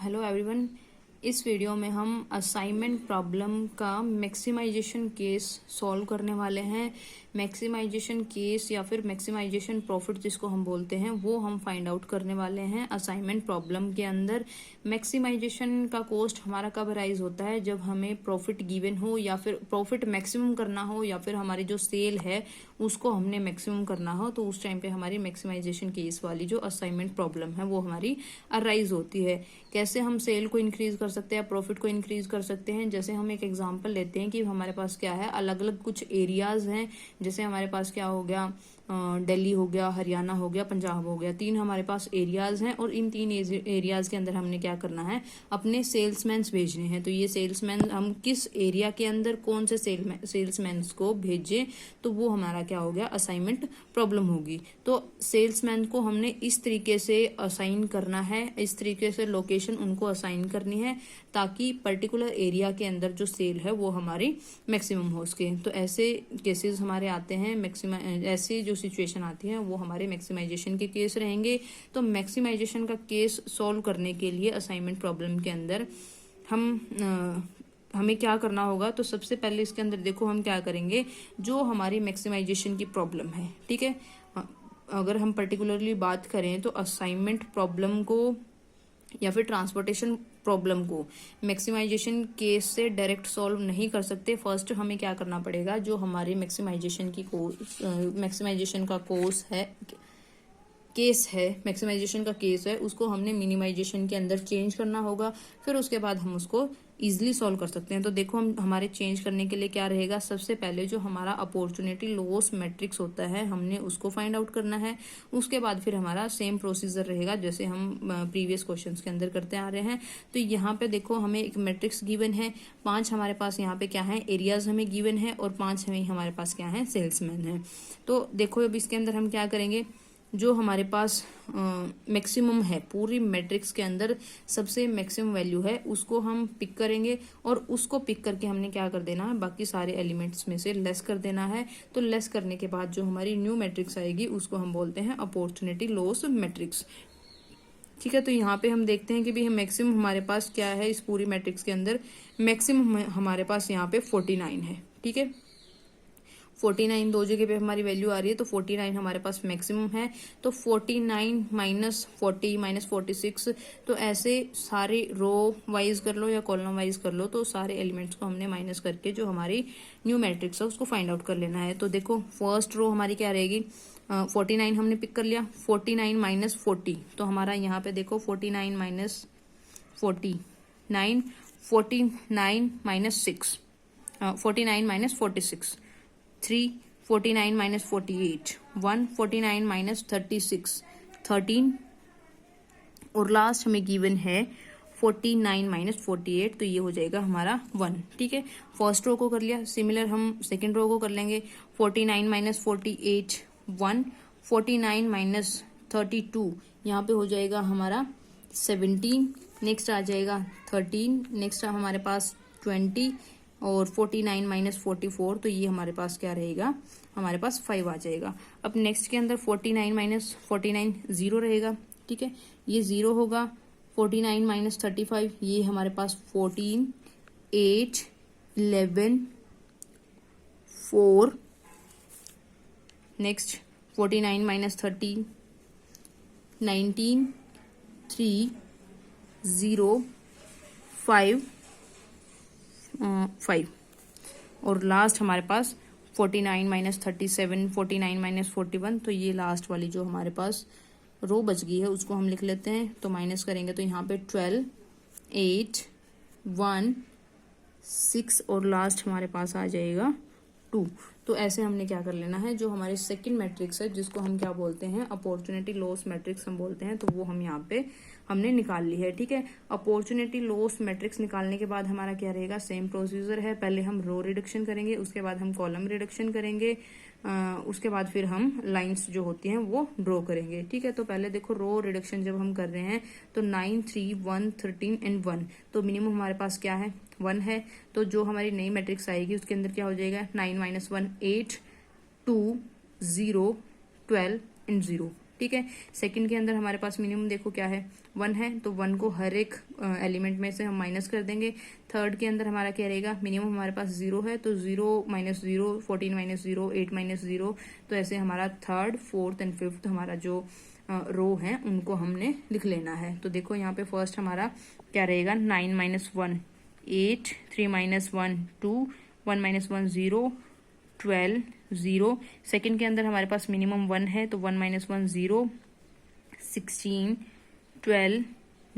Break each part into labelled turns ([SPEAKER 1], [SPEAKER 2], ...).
[SPEAKER 1] Hello everyone. इस video में हम असाइनमेंट प्रॉब्लम का मैक्सिमाइजेशन केस सॉल्व करने वाले हैं। मैक्सिमाइजेशन केस या फिर मैक्सिमाइजेशन प्रॉफिट जिसको हम बोलते हैं वो हम फाइंड आउट करने वाले हैं असाइनमेंट प्रॉब्लम के अंदर। मैक्सिमाइजेशन का कॉस्ट हमारा कब राइज होता है? जब हमें प्रॉफिट गिवन हो या फिर प्रॉफिट मैक्सिमम करना हो या फिर हमारी जो सेल है उसको हमने मैक्सिमम करना हो, तो उस टाइम पे हमारी मैक्सिमाइजेशन केस वाली जो असाइनमेंट प्रॉब्लम है वो हमारी अराइज होती है। कैसे हम सेल को इंक्रीज कर सकते हैं, प्रॉफिट को इंक्रीज कर सकते हैं? जैसे हम एक एग्जांपल लेते हैं कि हमारे पास क्या है, अलग अलग कुछ एरियाज हैं। जैसे हमारे पास क्या हो गया, दिल्ली हो गया, हरियाणा हो गया, पंजाब हो गया, तीन हमारे पास एरियाज हैं और इन तीन एरियाज के अंदर हमने क्या करना है, अपने सेल्समैन भेजने हैं। तो ये सेल्समैन हम किस एरिया के अंदर कौन से सेल्समैन को भेजें, तो वो हमारा क्या हो गया, असाइनमेंट प्रॉब्लम होगी। तो सेल्समैन को हमने इस तरीके से असाइन करना है, इस तरीके से लोकेशन उनको असाइन करनी है ताकि पर्टिकुलर एरिया के अंदर जो सेल है वो हमारी मैक्सिमम हो सके। तो ऐसे केसेस हमारे आते हैं, ऐसी जो सिचुएशन आती है वो हमारे मैक्सिमाइजेशन के केस रहेंगे। तो मैक्सिमाइजेशन का केस सॉल्व करने के लिए असाइनमेंट प्रॉब्लम के अंदर हमें क्या करना होगा, तो सबसे पहले इसके अंदर देखो हम क्या करेंगे, जो हमारी मैक्सिमाइजेशन की प्रॉब्लम है, ठीक है। अगर हम पर्टिकुलरली बात करें तो असाइनमेंट प्रॉब्लम को या फिर ट्रांसपोर्टेशन प्रॉब्लम को मैक्सिमाइजेशन केस से डायरेक्ट सॉल्व नहीं कर सकते। फर्स्ट हमें क्या करना पड़ेगा, जो हमारी मैक्सिमाइजेशन का मैक्सिमाइजेशन का केस है उसको हमने मिनिमाइजेशन के अंदर चेंज करना होगा, फिर उसके बाद हम उसको इजिली सॉल्व कर सकते हैं। तो देखो हम हमारे चेंज करने के लिए क्या रहेगा, सबसे पहले जो हमारा अपॉर्चुनिटी लॉस मैट्रिक्स होता है हमने उसको फाइंड आउट करना है। उसके बाद फिर हमारा सेम प्रोसीजर रहेगा जैसे हम प्रीवियस क्वेश्चंस के अंदर करते आ रहे हैं। तो यहाँ पे देखो हमें एक मैट्रिक्स गिवन है, 5 हमारे पास यहाँ पे क्या है, एरियाज हमें गिवन है और 5 हमें हमारे पास क्या है, सेल्समैन है। तो देखो अब इसके अंदर हम क्या करेंगे, जो हमारे पास मैक्सिमम है पूरी मैट्रिक्स के अंदर सबसे मैक्सिमम वैल्यू है उसको हम पिक करेंगे और उसको पिक करके हमने क्या कर देना है, बाकी सारे एलिमेंट्स में से लेस कर देना है। तो लेस करने के बाद जो हमारी न्यू मैट्रिक्स आएगी उसको हम बोलते हैं अपॉर्चुनिटी लॉस मैट्रिक्स, ठीक है। तो यहाँ पे हम देखते हैं कि भी मैक्सिमम हमारे पास क्या है, इस पूरी मैट्रिक्स के अंदर मैक्सिमम हमारे पास यहाँ पे 49 है, ठीक है। 49 दो जगह पे हमारी वैल्यू आ रही है, तो 49 हमारे पास मैक्सिमम है। तो 49 माइनस 40 माइनस 46, तो ऐसे सारे रो वाइज कर लो या कॉलम वाइज कर लो, तो सारे एलिमेंट्स को हमने माइनस करके जो हमारी न्यू मैट्रिक्स है उसको फाइंड आउट कर लेना है। तो देखो फर्स्ट रो हमारी क्या रहेगी, 49 हमने पिक कर लिया, 49 माइनस 40, तो हमारा यहाँ पे देखो 49 minus 49, 49 minus 6, 49 minus 46, 3, 49 minus 48, 1, 49 minus 36, 13 और लास्ट हमें गिवन है 49 माइनस 48, तो ये हो जाएगा हमारा 1, ठीक है। फर्स्ट रो को कर लिया, सिमिलर हम सेकेंड रो को कर लेंगे, 49 माइनस 48 1, 49 माइनस 32 यहाँ पे हो जाएगा हमारा 17, नेक्स्ट आ जाएगा 13, नेक्स्ट हमारे पास 20 और 49 माइनस 44, तो ये हमारे पास क्या रहेगा, हमारे पास 5 आ जाएगा। अब नेक्स्ट के अंदर 49 माइनस 49 0 रहेगा, ठीक है, ये 0 होगा। 49 माइनस 35, ये हमारे पास 14, 8, 11, 4, नेक्स्ट 49 माइनस 30, 19, 3, 0, 5 5 और लास्ट हमारे पास 49 माइनस 37, 49 माइनस 41, तो ये लास्ट वाली जो हमारे पास रो बच गई है उसको हम लिख लेते हैं। तो माइनस करेंगे तो यहाँ पे 12, 8, 1, 6 और लास्ट हमारे पास आ जाएगा 2। तो ऐसे हमने क्या कर लेना है, जो हमारी सेकंड मैट्रिक्स है जिसको हम क्या बोलते हैं, अपॉर्चुनिटी लॉस मैट्रिक्स हम बोलते हैं, तो वो हम यहाँ पे हमने निकाल ली है, ठीक है। अपॉर्चुनिटी लॉस मैट्रिक्स निकालने के बाद हमारा क्या रहेगा, सेम प्रोसीजर है, पहले हम रो रिडक्शन करेंगे, उसके बाद हम कॉलम रिडक्शन करेंगे, उसके बाद फिर हम लाइंस जो होती हैं वो ड्रॉ करेंगे, ठीक है। तो पहले देखो रो रिडक्शन जब हम कर रहे हैं तो 9, 3, 1, 13 एंड 1, तो मिनिमम हमारे पास क्या है, 1 है। तो जो हमारी नई मैट्रिक्स आएगी उसके अंदर क्या हो जाएगा, 9 माइनस 1 8, 2, 0, 12 एंड 0, ठीक है। सेकंड के अंदर हमारे पास मिनिमम देखो क्या है, 1 है, तो 1 को हर एक एलिमेंट में से हम माइनस कर देंगे। थर्ड के अंदर हमारा क्या रहेगा, मिनिमम हमारे पास 0 है, तो 0 माइनस 0, 14 माइनस 0, 8 माइनस 0, तो ऐसे हमारा थर्ड, फोर्थ एंड फिफ्थ हमारा जो रो है उनको हमने लिख लेना है। तो देखो यहाँ पे फर्स्ट हमारा क्या रहेगा, 9 माइनस 1 8, 3 माइनस 1 2, 1 माइनस 1 0, 12 0। सेकेंड के अंदर हमारे पास मिनिमम 1 है, तो 1 माइनस 1 0, 16, 12,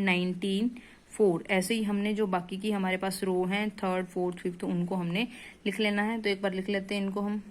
[SPEAKER 1] 19, 4। ऐसे ही हमने जो बाकी की हमारे पास रो हैं थर्ड, फोर्थ, फिफ्थ, उनको हमने लिख लेना है। तो एक बार लिख लेते हैं इनको हम।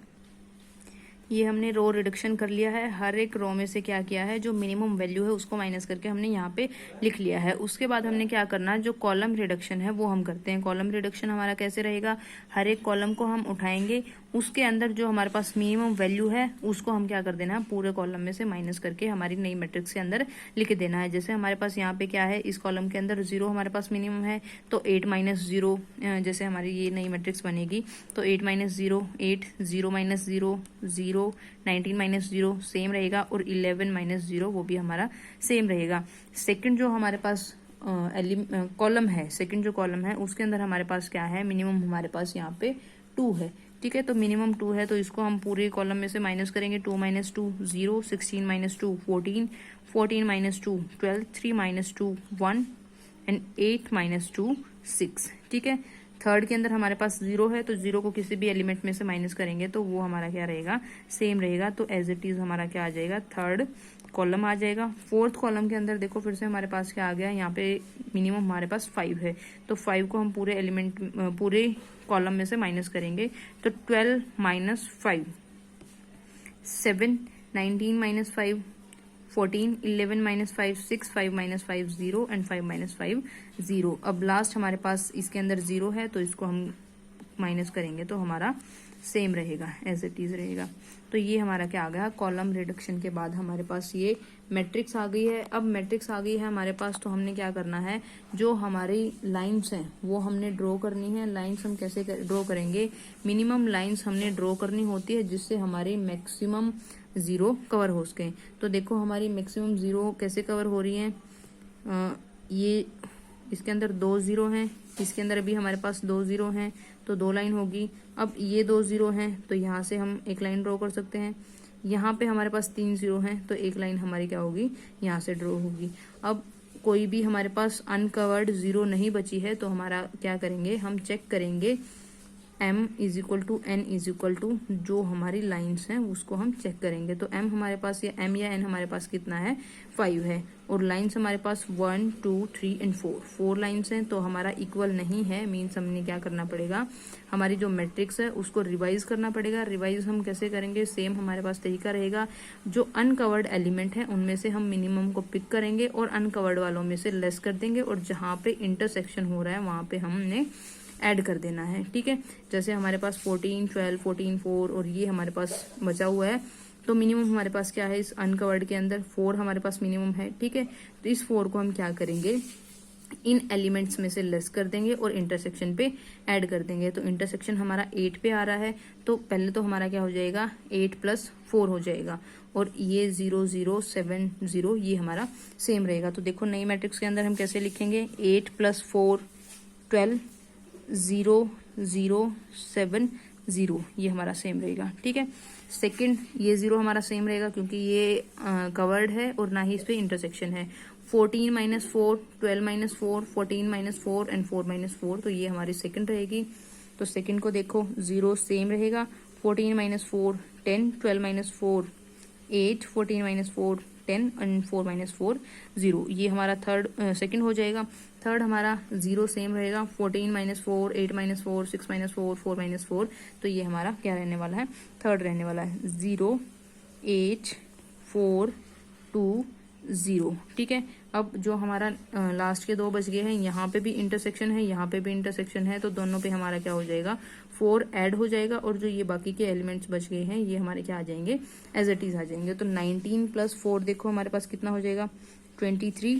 [SPEAKER 1] ये हमने रो रिडक्शन कर लिया है, हर एक रो में से क्या किया है, जो मिनिमम वैल्यू है उसको माइनस करके हमने यहाँ पे लिख लिया है। उसके बाद हमने क्या करना है, जो कॉलम रिडक्शन है वो हम करते हैं। कॉलम रिडक्शन हमारा कैसे रहेगा, हर एक कॉलम को हम उठाएंगे, उसके अंदर जो हमारे पास मिनिमम वैल्यू है उसको हम क्या कर देना है, पूरे कॉलम में से माइनस करके हमारी नई मैट्रिक्स के अंदर लिख देना है। जैसे हमारे पास यहाँ पे क्या है, इस कॉलम के अंदर 0 हमारे पास मिनिमम है, तो 8 माइनस 0, जैसे हमारी ये नई मैट्रिक्स बनेगी, तो 8 माइनस 0 8, 0 माइनस 0 0, 19 माइनस 0 सेम रहेगा, और 11 माइनस 0 वो भी हमारा सेम रहेगा। सेकंड जो हमारे पास कॉलम है, सेकंड जो कॉलम है उसके अंदर हमारे पास क्या है, मिनिमम हमारे पास यहाँ पे 2 है, ठीक है। तो मिनिमम 2 है, तो इसको हम पूरे कॉलम में से माइनस करेंगे। 2 minus 2 0, 16 minus 2 14, 14 minus 2 12, 3 minus 2 1 and 8 minus 2 6, ठीक है। थर्ड के अंदर हमारे पास 0 है, तो 0 को किसी भी एलिमेंट में से माइनस करेंगे तो वो हमारा क्या रहेगा, सेम रहेगा। तो एज इट इज हमारा क्या आ जाएगा, थर्ड कॉलम आ जाएगा। फोर्थ कॉलम के अंदर देखो फिर से हमारे पास क्या आ गया, यहाँ पे मिनिमम हमारे पास 5 है, तो 5 को हम पूरे एलिमेंट पूरे कॉलम में से माइनस करेंगे। तो 12 minus 5 7, 19 minus 5 14, 11 minus 5 6, 5 minus 5 0 and 5 minus 5 0। अब लास्ट हमारे पास इसके अंदर 0 है, तो इसको हम माइनस करेंगे तो हमारा सेम रहेगा, एज इट इज रहेगा। तो ये हमारा क्या आ गया, कॉलम रिडक्शन के बाद हमारे पास ये मैट्रिक्स आ गई है। अब मैट्रिक्स आ गई है हमारे पास, तो हमने क्या करना है, जो हमारी लाइंस हैं वो हमने ड्रॉ करनी है। लाइंस हम कैसे ड्रॉ करेंगे, मिनिमम लाइंस हमने ड्रॉ करनी होती है जिससे हमारी मैक्सिमम 0 कवर हो सके। तो देखो हमारी मैक्सिमम 0 कैसे कवर हो रही है, ये इसके अंदर 2 0 हैं, इसके अंदर अभी हमारे पास 2 0 हैं, तो 2 लाइन होगी। अब ये 2 0 हैं, तो यहाँ से हम एक लाइन ड्रॉ कर सकते हैं। यहाँ पे हमारे पास 3 0 हैं, तो एक लाइन हमारी क्या होगी, यहाँ से ड्रॉ होगी। अब कोई भी हमारे पास अनकवर्ड 0 नहीं बची है, तो हमारा क्या करेंगे, हम चेक करेंगे m is equal to n is equal to जो हमारी लाइंस हैं उसको हम चेक करेंगे। तो m हमारे पास, या m या n हमारे पास कितना है, 5 है, और लाइंस हमारे पास 1 2 3 एंड 4 लाइंस हैं, तो हमारा इक्वल नहीं है। मीन्स हमने क्या करना पड़ेगा, हमारी जो मैट्रिक्स है उसको रिवाइज करना पड़ेगा। रिवाइज हम कैसे करेंगे, सेम हमारे पास तरीका रहेगा, जो अनकवर्ड एलिमेंट है उनमें से हम मिनिमम को पिक करेंगे और अनकवर्ड वालों में से लेस कर देंगे, और जहाँ पे इंटरसेक्शन हो रहा है वहां पे हमने ऐड कर देना है, ठीक है। जैसे हमारे पास 14 12 14 4 और ये हमारे पास बचा हुआ है, तो मिनिमम हमारे पास क्या है, इस अनकवर्ड के अंदर 4 हमारे पास मिनिमम है, ठीक है। तो इस 4 को हम क्या करेंगे, इन एलिमेंट्स में से लेस कर देंगे और इंटरसेक्शन पे ऐड कर देंगे। तो इंटरसेक्शन हमारा 8 पे आ रहा है, तो पहले तो हमारा क्या हो जाएगा, 8 + 4 हो जाएगा, और ये 0 0 7 0 ये हमारा सेम रहेगा। तो देखो नई मैट्रिक्स के अंदर हम कैसे लिखेंगे, 8 + 4 12 0 0 7 0 ये हमारा सेम रहेगा, ठीक है। सेकंड ये 0 हमारा सेम रहेगा क्योंकि ये कवर्ड है और ना ही इस पे इंटरसेक्शन है। 14 - 4 12 - 4 14 - 4 एंड 4 - 4, तो ये हमारी सेकंड रहेगी। तो सेकंड को देखो 0 सेम रहेगा, 14 - 4 10 12 - 4 8 14 - 4 10 एंड 4 - 4 0 ये हमारा थर्ड सेकंड हो जाएगा। थर्ड हमारा 0 सेम रहेगा, 14 - 4 8 - 4 6 - 4 4 - 4, तो ये हमारा क्या रहने वाला है, थर्ड रहने वाला है, 0 8 4 2 0, ठीक है। अब जो हमारा लास्ट के 2 बच गए हैं, यहाँ पे भी इंटरसेक्शन है, यहाँ पे भी इंटरसेक्शन है, तो दोनों पे हमारा क्या हो जाएगा, 4 ऐड हो जाएगा, और जो ये बाकी के एलिमेंट्स बच गए हैं ये हमारे क्या आ जाएंगे, एज इट इज आ जाएंगे। तो 19 + 4 देखो हमारे पास कितना हो जाएगा, 23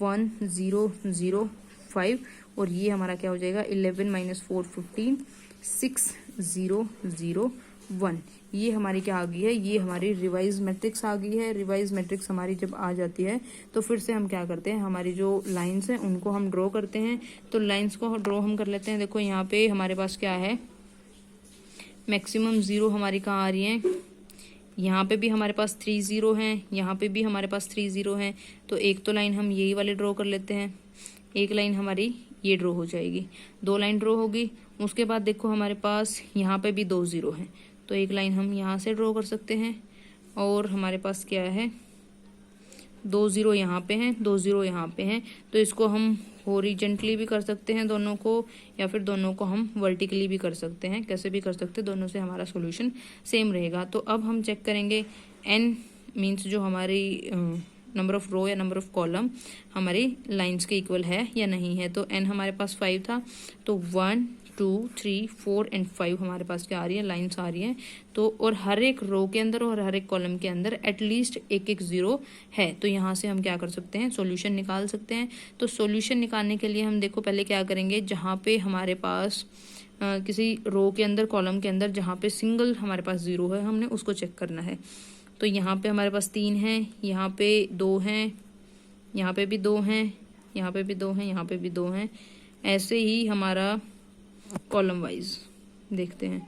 [SPEAKER 1] 1 0 0 5, और ये हमारा क्या हो जाएगा, 11 - 4 15 6 0 0 1। ये हमारी क्या आ गई है, ये हमारी रिवाइज मैट्रिक्स आ गई है। रिवाइज मैट्रिक्स हमारी जब आ जाती है तो फिर से हम क्या करते हैं, हमारी जो लाइंस हैं उनको हम ड्रॉ करते हैं। तो लाइंस को ड्रॉ हम कर लेते हैं। देखो यहाँ पे हमारे पास क्या है, मैक्सिमम 0 हमारी कहाँ आ रही है, यहाँ पे भी हमारे पास 3 0 हैं, यहाँ पे भी हमारे पास 3 0 हैं। तो एक तो लाइन हम यही वाले ड्रॉ कर लेते हैं, एक लाइन हमारी ये ड्रॉ हो जाएगी, 2 लाइन ड्रॉ होगी। उसके बाद देखो हमारे पास यहाँ पे भी 2 0 हैं, तो एक लाइन हम यहाँ से ड्रॉ कर सकते हैं। और हमारे पास क्या है, 2 0 यहाँ पे हैं, 2 0 यहाँ पे हैं। तो इसको हम हॉरिजेंटली भी कर सकते हैं दोनों को, या फिर दोनों को हम वर्टिकली भी कर सकते हैं, कैसे भी कर सकते हैं, दोनों से हमारा सॉल्यूशन सेम रहेगा। तो अब हम चेक करेंगे n मीन्स जो हमारी नंबर ऑफ रो या नंबर ऑफ कॉलम हमारी लाइंस के इक्वल है या नहीं है। तो n हमारे पास 5 था, तो 1 2 3 4 एंड 5 हमारे पास क्या आ रही है, लाइंस आ रही हैं। तो और हर एक रो के अंदर और हर एक कॉलम के अंदर एटलीस्ट एक एक 0 है। तो यहाँ से हम क्या कर सकते हैं, सॉल्यूशन निकाल सकते हैं। तो सॉल्यूशन निकालने के लिए हम देखो पहले क्या करेंगे, जहाँ पे हमारे पास किसी रो के अंदर कॉलम के अंदर जहाँ पे सिंगल हमारे पास 0 है, हमने उसको चेक करना है। तो यहाँ पे हमारे पास 3 हैं, यहाँ पे 2 हैं, यहाँ पे भी 2 हैं, यहाँ पे भी 2 हैं, यहाँ पे भी 2 हैं। ऐसे ही हमारा कॉलम वाइज देखते हैं,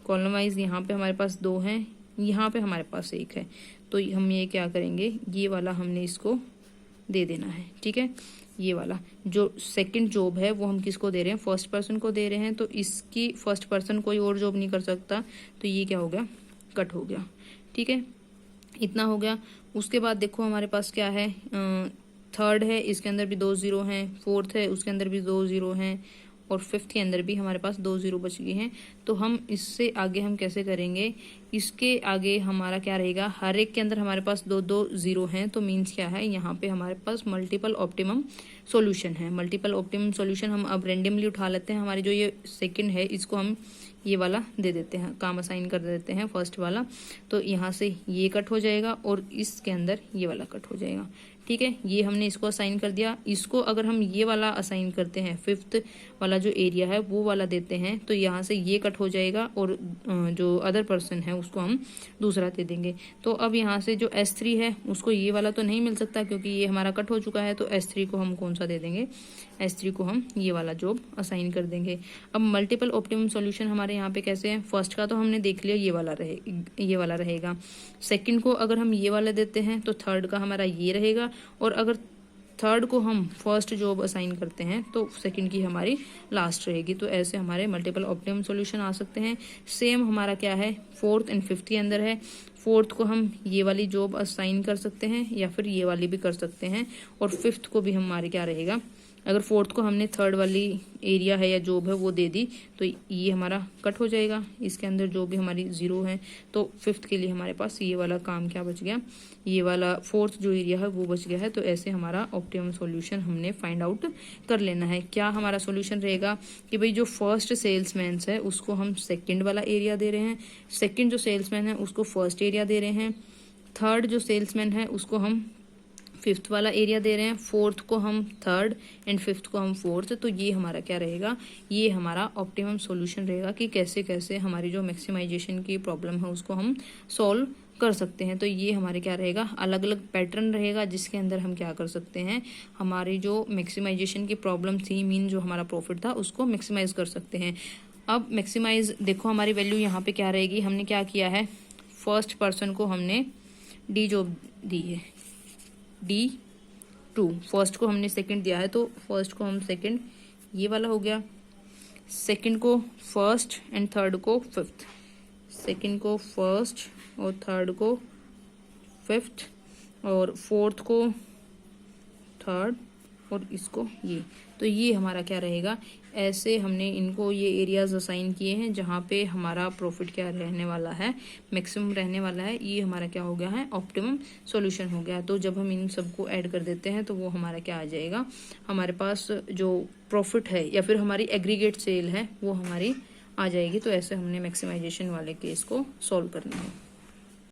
[SPEAKER 1] कॉलम वाइज यहाँ पे हमारे पास 2 हैं, यहाँ पे हमारे पास 1 है। तो हम ये क्या करेंगे, ये वाला हमने इसको दे देना है, ठीक है। ये वाला जो सेकंड जॉब है वो हम किसको दे रहे हैं, फर्स्ट पर्सन को दे रहे हैं। तो इसकी फर्स्ट पर्सन कोई और जॉब नहीं कर सकता, तो ये क्या हो गया, कट हो गया, ठीक है। इतना हो गया। उसके बाद देखो हमारे पास क्या है, थर्ड है, इसके अंदर भी 2 0 हैं, फोर्थ है उसके अंदर भी 2 0 हैं, और फिफ्थ के अंदर भी हमारे पास 2 0 बच गए हैं। तो हम इससे आगे हम कैसे करेंगे, इसके आगे हमारा क्या रहेगा, हर एक के अंदर हमारे पास 2 2 0 हैं। तो मीन्स क्या है, यहाँ पे हमारे पास मल्टीपल ऑप्टिमम सॉल्यूशन है। मल्टीपल ऑप्टिमम सॉल्यूशन हम अब रेंडमली उठा लेते हैं। हमारी जो ये सेकंड है इसको हम ये वाला दे देते हैं, काम असाइन कर देते हैं फर्स्ट वाला। तो यहाँ से ये कट हो जाएगा और इसके अंदर ये वाला कट हो जाएगा, ठीक है। ये हमने इसको असाइन कर दिया। इसको अगर हम ये वाला असाइन करते हैं, फिफ्थ वाला जो एरिया है वो वाला देते हैं, तो यहाँ से ये कट हो जाएगा और जो अदर पर्सन है उसको हम दूसरा दे देंगे। तो अब यहाँ से जो S3 है उसको ये वाला तो नहीं मिल सकता क्योंकि ये हमारा कट हो चुका है। तो S3 को हम कौन सा दे देंगे, S3 को हम ये वाला जॉब असाइन कर देंगे। अब मल्टीपल ऑप्टिमम सॉल्यूशन हमारे यहाँ पे कैसे है, फर्स्ट का तो हमने देख लिया, ये वाला रहेगा। सेकंड को अगर हम ये वाला देते हैं तो थर्ड का हमारा ये रहेगा, और अगर थर्ड को हम फर्स्ट जॉब असाइन करते हैं तो सेकंड की हमारी लास्ट रहेगी। तो ऐसे हमारे मल्टीपल ऑप्टिमम सॉल्यूशन आ सकते हैं। सेम हमारा क्या है, फोर्थ एंड फिफ्थ के अंदर है। फोर्थ को हम ये वाली जॉब असाइन कर सकते हैं या फिर ये वाली भी कर सकते हैं, और फिफ्थ को भी हमारे क्या रहेगा, अगर फोर्थ को हमने थर्ड वाली एरिया है या जॉब है वो दे दी तो ये हमारा कट हो जाएगा। इसके अंदर जो भी हमारी 0 है, तो फिफ्थ के लिए हमारे पास ये वाला काम क्या बच गया, ये वाला फोर्थ जो एरिया है वो बच गया है। तो ऐसे हमारा ऑप्टिमम सॉल्यूशन हमने फाइंड आउट कर लेना है। क्या हमारा सॉल्यूशन रहेगा कि भाई जो फर्स्ट सेल्समैन है उसको हम सेकेंड वाला एरिया दे रहे हैं, सेकेंड जो सेल्समैन है उसको फर्स्ट एरिया दे रहे हैं, थर्ड जो सेल्समैन है उसको हम फिफ्थ वाला एरिया दे रहे हैं, फोर्थ को हम थर्ड एंड फिफ्थ को हम फोर्थ। तो ये हमारा क्या रहेगा, ये हमारा ऑप्टिमम सॉल्यूशन रहेगा कि कैसे कैसे हमारी जो मैक्सिमाइजेशन की प्रॉब्लम है उसको हम सॉल्व कर सकते हैं। तो ये हमारे क्या रहेगा, अलग अलग पैटर्न रहेगा जिसके अंदर हम क्या कर सकते हैं, हमारी जो मैक्सिमाइजेशन की प्रॉब्लम थी, मीन जो हमारा प्रॉफिट था उसको मैक्सिमाइज कर सकते हैं। अब मैक्सिमाइज देखो हमारी वैल्यू यहाँ पे क्या रहेगी, हमने क्या किया है, फर्स्ट पर्सन को हमने डी जॉब दी है, D2, फर्स्ट को हमने सेकंड दिया है तो फर्स्ट को हम सेकंड ये वाला हो गया, सेकंड को फर्स्ट एंड थर्ड को फिफ्थ, सेकंड को फर्स्ट और थर्ड को फिफ्थ, और फोर्थ को थर्ड और इसको ये। तो ये हमारा क्या रहेगा, ऐसे हमने इनको ये एरियाज असाइन किए हैं जहाँ पे हमारा प्रॉफिट क्या रहने वाला है, मैक्सिमम रहने वाला है। ये हमारा क्या हो गया है, ऑप्टिमम सॉल्यूशन हो गया। तो जब हम इन सबको ऐड कर देते हैं तो वो हमारा क्या आ जाएगा, हमारे पास जो प्रॉफिट है या फिर हमारी एग्रीगेट सेल है वो हमारी आ जाएगी। तो ऐसे हमने मैक्सिमाइजेशन वाले केस को सॉल्व करना है।